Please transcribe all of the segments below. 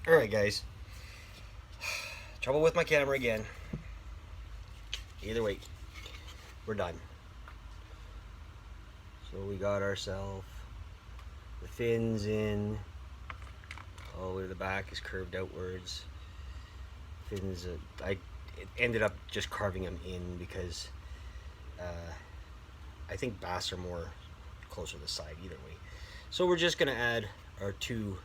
Alright guys, trouble with my camera again. Either way, we're done. So we got ourselves the fins in, all the way to the back is curved outwards. Fins, I ended up just carving them in because I think bass are more closer to the side either way. So we're just going to add our two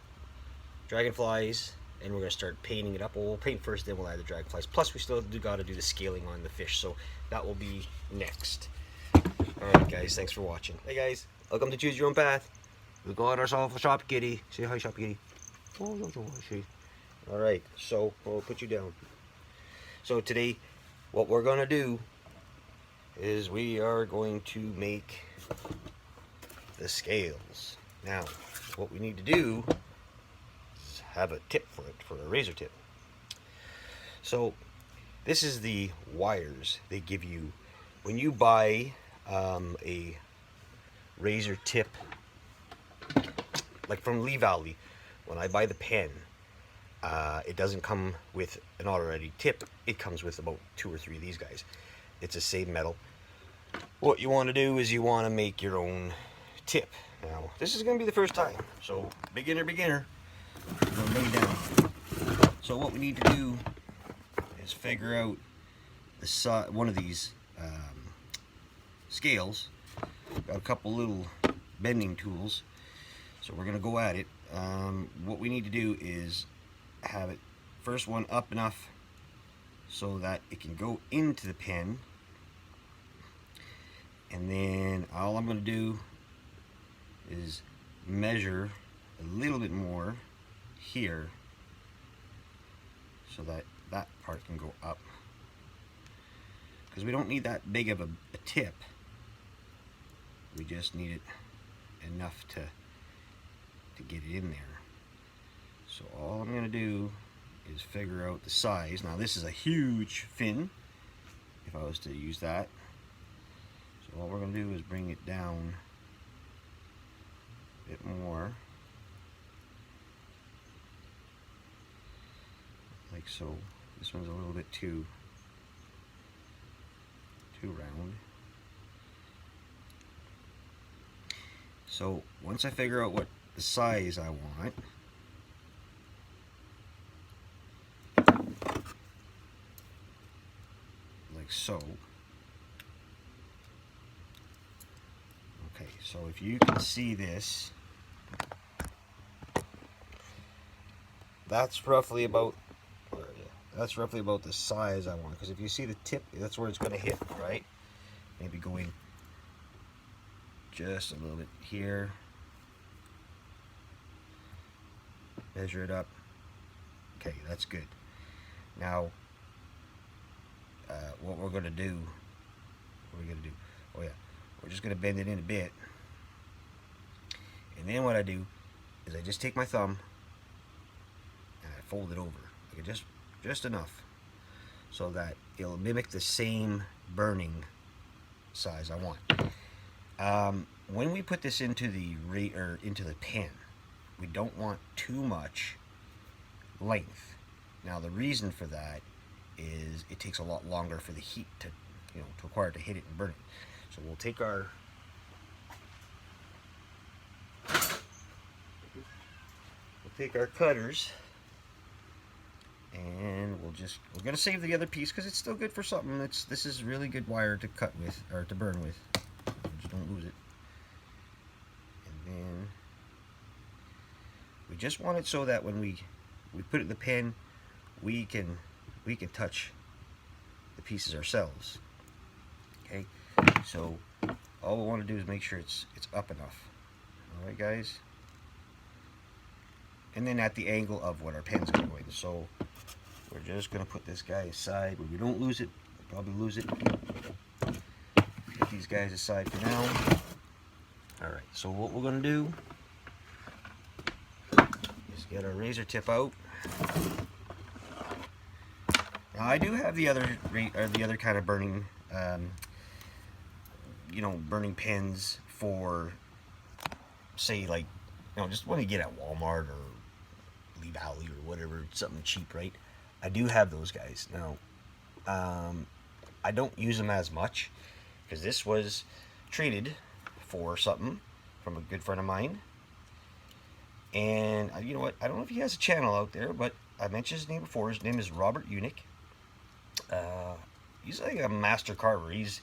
dragonflies and we're going to start painting it up. Well, we'll paint first, then we'll add the dragonflies. Plus we still got to do the scaling on the fish, so that will be next. Alright guys, thanks for watching. Hey guys, welcome to Choose Your Own Path. We got ourselves a shop kitty. Say hi, shop kitty. Oh, alright, so we'll put you down. So today, what we're going to do is we are going to make the scales. Now, what we need to do is have a tip for it, for a razor tip. So, this is the wires they give you when you buy a razor tip, like from Lee Valley. When I buy the pen, it doesn't come with an already tip. It comes with about 2 or 3 of these guys. It's the same metal. What you want to do is you want to make your own tip. Now, this is going to be the first time, so beginner, we're going to lay down. So what we need to do is figure out the one of these scales. Got a couple little bending tools, so we're going to go at it. What we need to do is have it first one up enough so that it can go into the pen, and then all I'm going to do is measure a little bit more here so that that part can go up, because we don't need that big of a tip. We just need it enough to get it in there. So all I'm going to do is figure out the size. Now this is a huge fin if I was to use that. So all we're going to do is bring it down a bit more, like so. This one's a little bit too round. So once I figure out what the size I want, like so. Okay, so if you can see this, that's roughly about the size I want. Because if you see the tip, that's where it's going to hit, right? Maybe going just a little bit here. Measure it up. Okay, that's good. Now, what we're going to do, oh yeah, we're just going to bend it in a bit. And then what I do is I just take my thumb and I fold it over. Like just enough so that it'll mimic the same burning size I want. When we put this into the pen, we don't want too much length. Now the reason for that is it takes a lot longer for the heat to acquire, to hit it and burn it. So we'll take our cutters, and we're gonna save the other piece because it's still good for something. This is really good wire to cut with, or to burn with. Just don't lose it. And then we just want it so that when we put it in the pen, we can touch the pieces ourselves. Okay, so all we want to do is make sure it's up enough. All right, guys. And then at the angle of what our pen's going. So we're just going to put this guy aside where we don't lose it. We'll probably lose it. Put these guys aside for now. Alright, so what we're going to do is get our razor tip out. Now I do have the other kind of burning, burning pens for, say, like, just when you get at Walmart or Valley or whatever, something cheap, right? I do have those guys. Now, I don't use them as much because this was treated for something from a good friend of mine. And you know what? I don't know if he has a channel out there, but I mentioned his name before. His name is Robert Unick. He's like a master carver. He's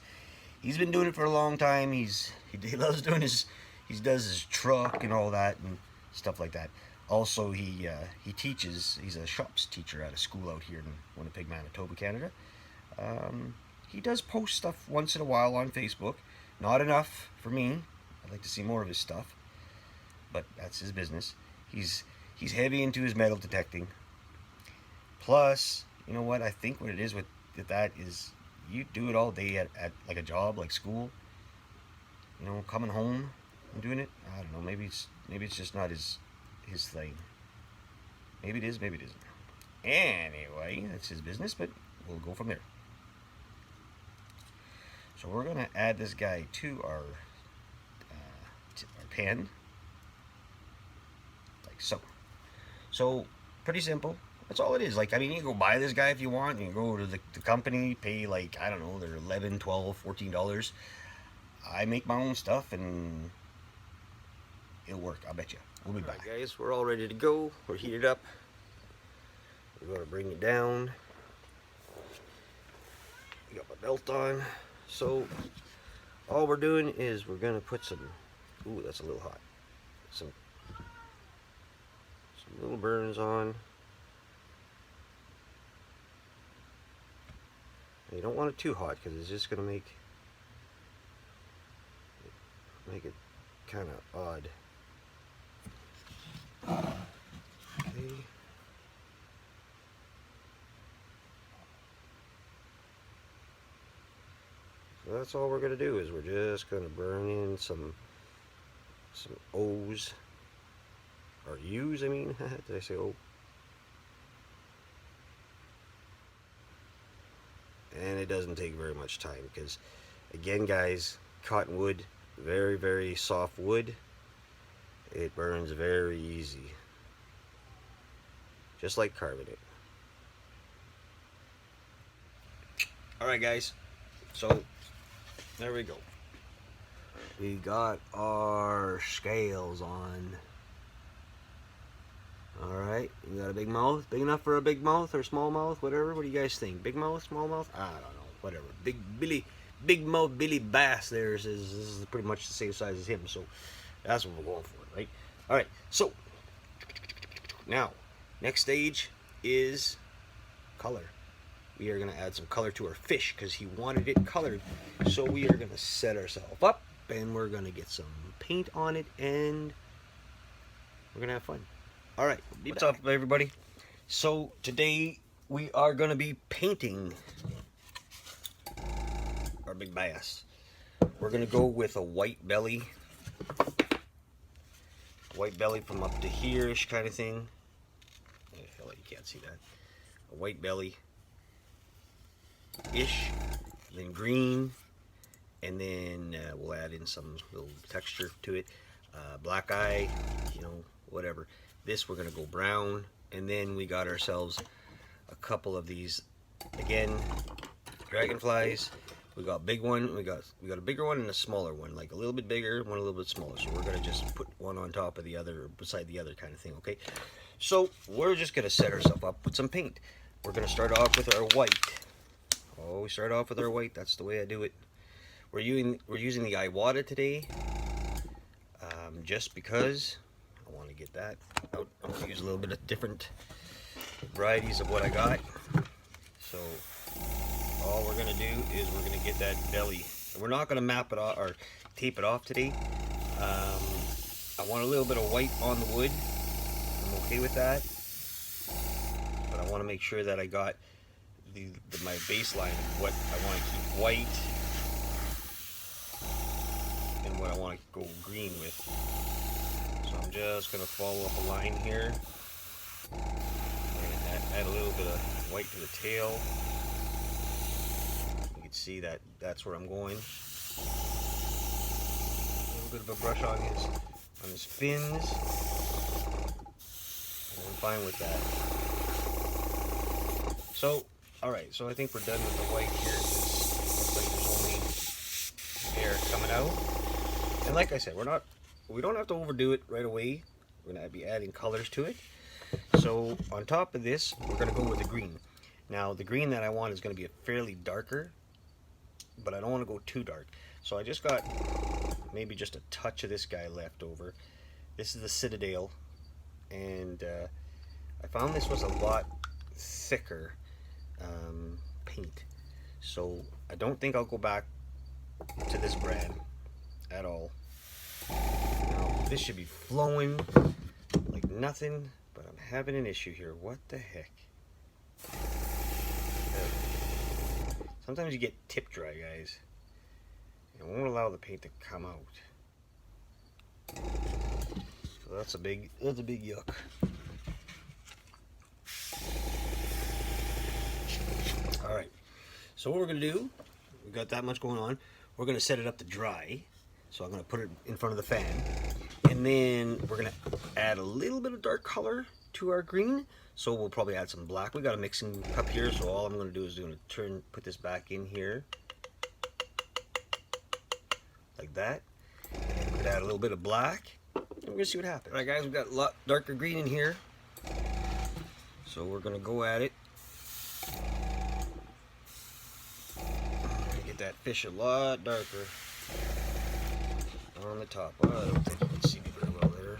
been doing it for a long time. He loves doing he does his truck and all that and stuff like that. Also, he teaches. He's a shops teacher at a school out here in Winnipeg, Manitoba, Canada. He does post stuff once in a while on Facebook. Not enough for me. I'd like to see more of his stuff, but that's his business. He's heavy into his metal detecting. Plus, you know what? I think what it is with that is you do it all day at like a job, like school. You know, coming home and doing it. I don't know. Maybe it's just not his thing. Maybe it is. Maybe it isn't. Anyway, that's his business, but we'll go from there. So we're gonna add this guy to our pan, like so. So pretty simple. That's all it is. Like, I mean, you can go buy this guy if you want. You can go to the company, pay like, I don't know, they're $11, $12, $14. I make my own stuff and it'll work, I'll bet you. We'll be back. Alright guys, we're all ready to go. We're heated up. We're going to bring it down. I got my belt on. So all we're doing is we're going to put some, ooh, that's a little hot. Some little burns on. You don't want it too hot because it's just going to make it kind of odd. Okay. So that's all we're going to do is we're just going to burn in some O's, or U's, I mean. Did I say O? And it doesn't take very much time because, again guys, cottonwood, very, very soft wood. It burns very easy, just like carbonate. Alright guys, so there we go. We got our scales on. Alright, you got a big mouth? Big enough for a big mouth or small mouth, whatever? What do you guys think? Big mouth, small mouth? I don't know, whatever. Big mouth Billy Bass there is pretty much the same size as him, so that's what we're going for, right? Alright, so now, next stage is color. We are going to add some color to our fish because he wanted it colored. So we are going to set ourselves up and we're going to get some paint on it and we're going to have fun. Alright, what's up everybody? So today we are going to be painting our big bass. We're going to go with a white belly. White belly from up to here-ish kind of thing. I feel like you can't see that. A white belly ish, then green, and then we'll add in some little texture to it. Black eye, you know, whatever. This we're gonna go brown, and then we got ourselves a couple of these, again, dragonflies. We got a big one, we got a bigger one and a smaller one, like a little bit bigger, one a little bit smaller. So we're gonna just put one on top of the other, or beside the other kind of thing, okay? So we're just gonna set ourselves up with some paint. We're gonna start off with our white. Oh, we start off with our white. That's the way I do it. We're using the Iwata today, just because I want to get that out. I'm gonna use a little bit of different varieties of what I got. So all we're gonna do is we're gonna get that belly. And we're not gonna map it off or tape it off today. I want a little bit of white on the wood. I'm okay with that, but I want to make sure that I got my baseline of what I want to keep white and what I want to go green with. So I'm just going to follow up a line here. I'm going to add a little bit of white to the tail. You can see that that's where I'm going. A little bit of a brush on his fins. And fine with that. So, alright, so I think we're done with the white here. Looks like there's only air coming out. And like I said, we don't have to overdo it right away. We're going to be adding colors to it. So on top of this, we're going to go with the green. Now the green that I want is going to be a fairly darker, but I don't want to go too dark. So I just got maybe just a touch of this guy left over. This is the Citadel, and I found this was a lot thicker paint. So I don't think I'll go back to this brand at all. Now this should be flowing like nothing, but I'm having an issue here. What the heck? Sometimes you get tip dry, guys. It won't allow the paint to come out. So that's a big yuck. Alright. So what we're gonna do, we've got that much going on, we're gonna set it up to dry. So I'm gonna put it in front of the fan. And then we're gonna add a little bit of dark color to our green. So we'll probably add some black. We got a mixing cup here, so all I'm gonna do is put this back in here. Like that. And we're gonna add a little bit of black. And we're gonna see what happens. Alright guys, we've got a lot darker green in here. So we're gonna go at it. Get that fish a lot darker on the top. Oh, I don't think you can see me very well there.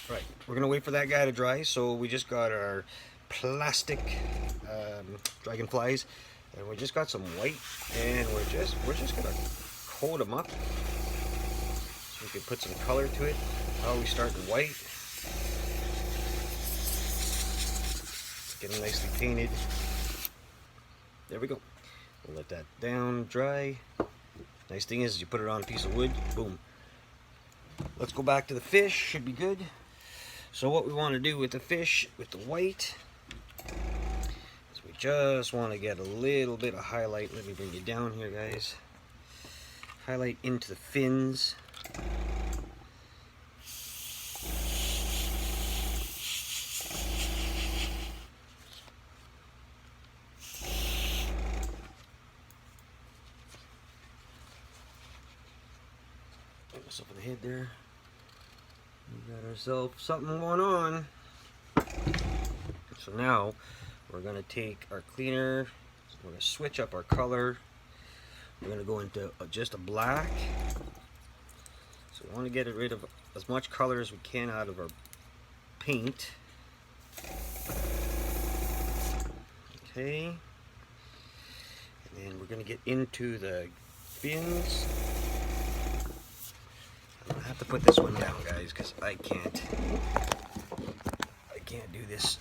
Right, we're gonna wait for that guy to dry. So we just got our plastic dragonflies, and we just got some white, and we're just gonna coat them up so we can put some color to it. How we start in white, get them nicely painted. There we go. We'll let that down, dry. Nice thing is you put it on a piece of wood, boom. Let's go back to the fish. Should be good. So what we want to do with the fish, with the white, is we just want to get a little bit of highlight. Let me bring you down here, guys. Highlight into the fins. Get myself in the head there. We got ourselves something going on. So now we're going to take our cleaner, we're going to switch up our color. We're going to go into just a black. So we want to get rid of as much color as we can out of our paint. Okay. And then we're going to get into the fins. I'm gonna have to put this one down, guys, because I can't do this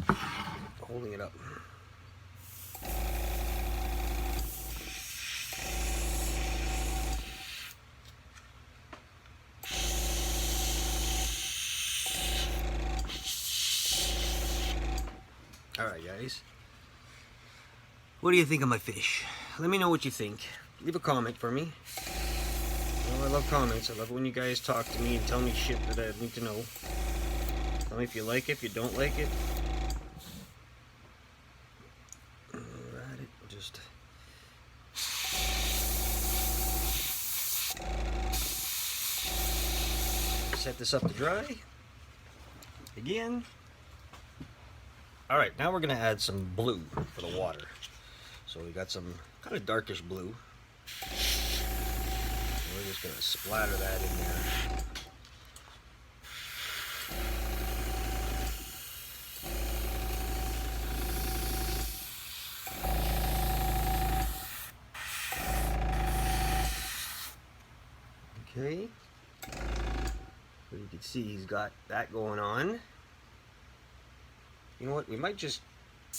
holding it up. Alright guys, what do you think of my fish? Let me know what you think. Leave a comment for me. I love comments. I love when you guys talk to me and tell me shit that I need to know. Tell me if you like it, if you don't like it. Alright, just set this up to dry. Again. Alright, now we're going to add some blue for the water. So we got some kind of darkish blue. We're just going to splatter that in there. Okay. can see he's got that going on. You know what? We might just,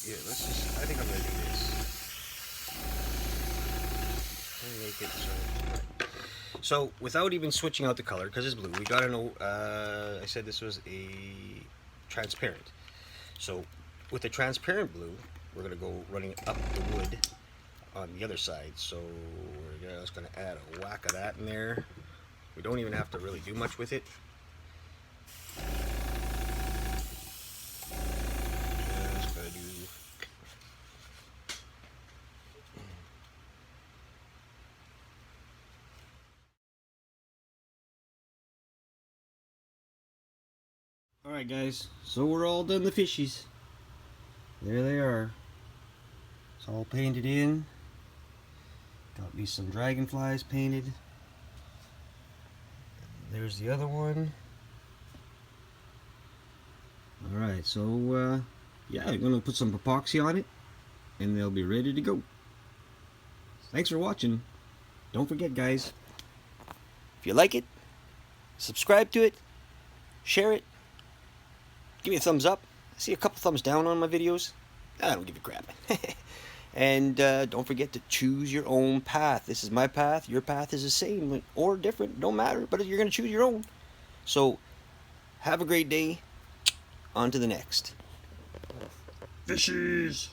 yeah, let's just, I think I'm going to do this. Make it so without even switching out the color, because it's blue, we got to know, I said this was a transparent. So with the transparent blue, we're going to go running up the wood on the other side. So we're just going to add a whack of that in there. We don't even have to really do much with it. Just going to do. Alright guys, so we're all done the fishies. There they are. It's all painted in. Got me some dragonflies painted. There's the other one. Alright, so yeah, I'm going to put some epoxy on it and they'll be ready to go. Thanks for watching. Don't forget guys, if you like it, subscribe to it, share it, give me a thumbs up. I see a couple thumbs down on my videos. I don't give a crap. And don't forget to choose your own path. This is my path. Your path is the same or different. Don't matter. But you're going to choose your own. So have a great day. On to the next. Fishies.